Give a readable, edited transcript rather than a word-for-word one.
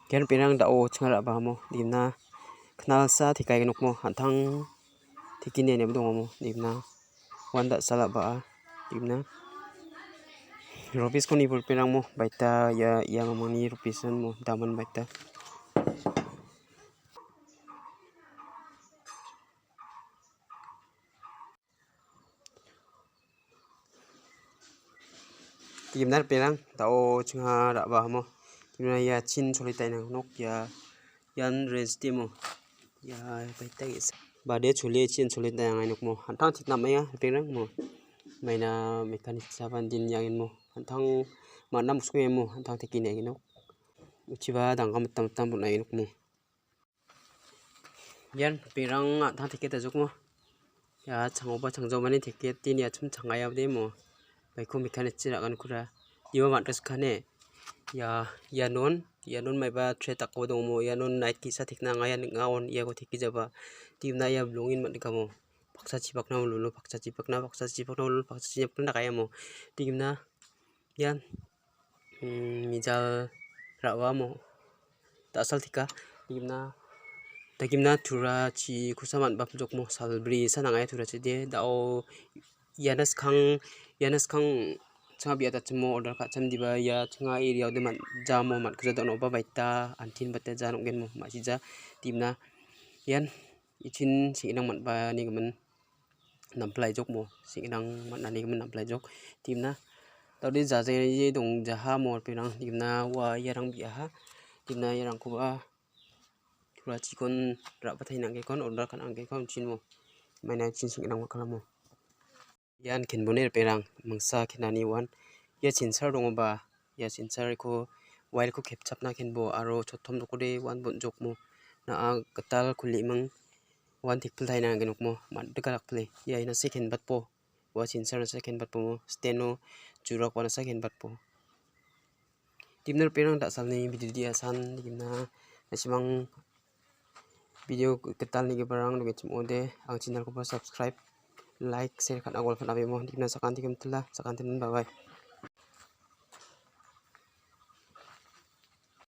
Ken pirang dao chngara ba mo dimna knalsa thikai nok mo hanthang thikine ne dong mo dimna wanda sala ba dimna rupees ko ni bul pirang mo baita ya yang mani rupees mo daman baita dimna pirang dao chngara ba mo dimna ya chin cholitai nang nok ya yan resti mo ya baita is bade chule chin cholitai nang nok mo hanthang thik nam ya pirang mo maina mekanik saban din yang mo hanthang mana musku mo hanthang thikine nok uchiba dangam tam bunai nok mo yan pirang hanthang thike ta juk mo ya changoba changjo mani thike tin ya chum changaya de mo baiko mekanik chira kan kura iwa matras khane ya yanon maiba thre takko dong mo yanon night ki sa thikna ngaya ngaon ya ko thiki jaba timna ya blongin mat kamo paksa chipakna lulu paksa chipakna lulu paksa chipakna kaya mo timna yan mijal rawa mo tasal thika timna takimna thura chi kusaman bap jok mo salbri sanangaya thura chi de dao yanas khang changa biata chmo order ka cham diba ya changa area de man jamo man kja dono ba baita antin batta janok gen mo ma sija timna yan ichin sinang man ba ni gaman namplai jok mo sinang man ani gaman namplai jok timna tawde jaje ye dong jaha mor pirang timna wa yarang biha timna yarang ko ba thura chikon ra pathai nang ke kon order kan ang ke kon chin mo maina chin sinang kalamo yan ken boner pirang mangsa kinani wan ya chinsar dong ba ya chinsar ko while ko kepchapna kenbo aro chothom dokode wan bon jok mo na gatal khuli mang wan thikpul thaina genok mo man dekalak ple ya ina second bat po wa chinsar second bat po mo steno jurak wan second bat po timner pirang da salni video dia san dimna nasimang video ketal ni barang doge chimode ang channel ko subscribe like share kan agol kan abe mo dimna sakan tikem tela sakan tin bye bye